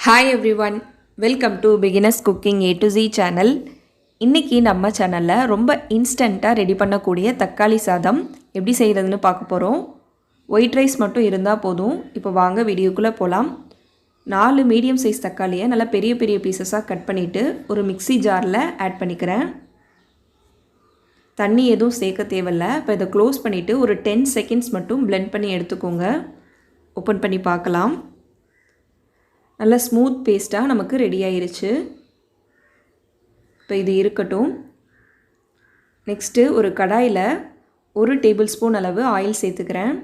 Hi everyone, welcome to Beginners Cooking A to Z channel. இன்னைக்கு நம்ம சேனல்ல ரொம்ப இன்ஸ்டன்ட்டா ரெடி பண்ணக்கூடிய தக்காளி சாதம் எப்படி செய்யறதுன்னு பார்க்க போறோம். ஒயிட் ரைஸ் மட்டும் இருந்தா போதும். இப்போ வாங்க வீடியோக்குள்ள போலாம். 4 மீடியம் சைஸ் தக்காளியை நல்லா பெரிய பெரிய பீசஸா கட் பண்ணிட்டு ஒரு மிக்ஸி ஜார்ல ஆட் பண்ணிக்கிறேன். தண்ணி எதுவும் சேர்க்க தேவையில்ல. இப்போ இத க்ளோஸ் பண்ணிட்டு ஒரு 10 செகண்ட்ஸ் மட்டும் blend பண்ணி எடுத்துக்கோங்க. ஓபன் பண்ணி பார்க்கலாம். நல்ல ஸ்மூத் பேஸ்டா நமக்கு ரெடி ஆயிருச்சு. இப்போ இது இருக்கட்டும். நெக்ஸ்ட் ஒரு கடாயில 1 டேபிள்ஸ்பூன் அளவு ஆயில் சேர்த்துக்கிறேன்.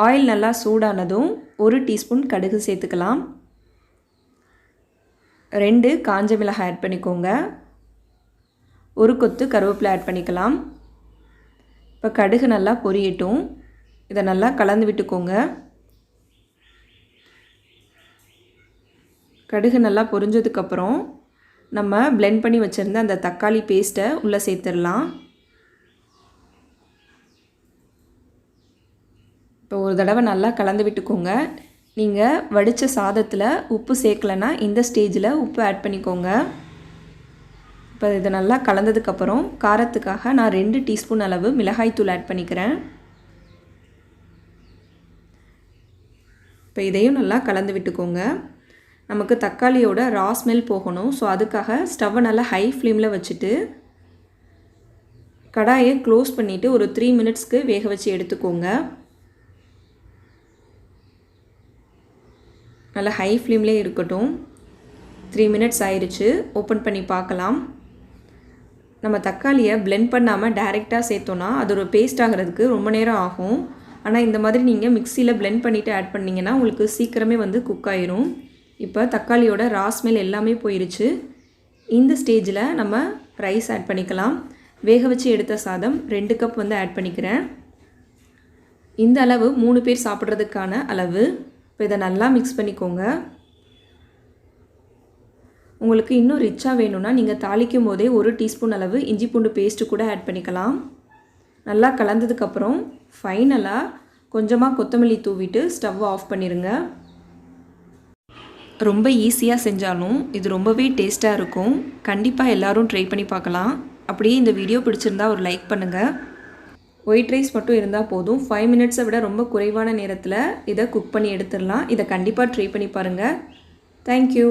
ஆயில் நல்லா சூடானதும் 1 டீஸ்பூன் கடுகு சேர்த்துக்கலாம். 2 காஞ்ச மிளகாய் ஆட் பண்ணிக்கோங்க. 1 கொத்து கருவேப்பிலை ஆட் பண்ணிக்கலாம். இப்போ கடுகு நல்லா பொரியட்டும். இதை நல்லா கலந்து விட்டுக்கோங்க. கடுகு நல்லா பொரிஞ்சதுக்கு அப்புறம் நம்ம blend பண்ணி வச்சிருந்த அந்த தக்காளி பேஸ்ட்டை உள்ள சேர்த்துடலாம். இப்போ ஒரு தடவை நல்லா கலந்து விட்டுக்கோங்க. நீங்கள் வடித்த சாதத்தில் உப்பு சேர்க்கலனா இந்த ஸ்டேஜில் உப்பு ஆட் பண்ணிக்கோங்க. இப்போ இதை நல்லா கலந்ததுக்கப்புறம் காரத்துக்காக நான் 2 டீஸ்பூன் அளவு மிளகாய்த்தூள் ஆட் பண்ணிக்கிறேன். இப்போ இதையும் நல்லா கலந்து விட்டுக்கோங்க. நமக்கு தக்காளியோட ரா ஸ்மெல் போகணும். ஸோ அதுக்காக ஸ்டவ்வை நல்லா ஹை ஃப்ளேமில் வச்சுட்டு கடாயை க்ளோஸ் பண்ணிவிட்டு ஒரு 3 மினிட்ஸ்க்கு வேக வச்சு எடுத்துக்கோங்க. நல்லா ஹை ஃப்ளேம்லேயே இருக்கட்டும். 3 மினிட்ஸ் ஆயிடுச்சு. ஓப்பன் பண்ணி பார்க்கலாம். நம்ம தக்காளியை blend பண்ணாமல் டைரெக்டாக சேர்த்தோன்னா அது ஒரு பேஸ்ட் ஆகிறதுக்கு ரொம்ப நேரம் ஆகும். ஆனால் இந்த மாதிரி நீங்கள் மிக்சியில் blend பண்ணிவிட்டு ஆட் பண்ணிங்கன்னா உங்களுக்கு சீக்கிரமே குக் ஆயிரும். இப்போ தக்காளியோட ரா ஸ்மெல் எல்லாமே போயிருச்சு. இந்த ஸ்டேஜில் நம்ம ரைஸ் ஆட் பண்ணிக்கலாம். வேக வச்சு எடுத்த சாதம் 2 கப் ஆட் பண்ணிக்கிறேன். இந்த அளவு 3 பேர் சாப்பிட்றதுக்கான அளவு. இப்போ இதை நல்லா மிக்ஸ் பண்ணிக்கோங்க. உங்களுக்கு இன்னும் ரிச்சாக வேணும்னா நீங்கள் தாளிக்கும் போதே 1 டீஸ்பூன் அளவு இஞ்சி பூண்டு பேஸ்ட்டு கூட ஆட் பண்ணிக்கலாம். நல்லா கலந்ததுக்கப்புறம் ஃபைனலாக கொஞ்சமாக கொத்தமல்லி தூவிட்டு ஸ்டவ் ஆஃப் பண்ணிடுங்க. ரொம்ப ஈஸியாக செஞ்சாலும் இது ரொம்பவே டேஸ்ட்டாக இருக்கும். கண்டிப்பாக எல்லோரும் ட்ரை பண்ணி பார்க்கலாம். அப்படியே இந்த வீடியோ பிடிச்சிருந்தா ஒரு லைக் பண்ணுங்கள். ஒயிட் ரைஸ் மட்டும் இருந்தால் போதும். 5 மினிட்ஸை விட ரொம்ப குறைவான நேரத்தில் இதை குக் பண்ணி எடுத்துடலாம். இதை கண்டிப்பாக ட்ரை பண்ணி பாருங்கள். தேங்க்யூ.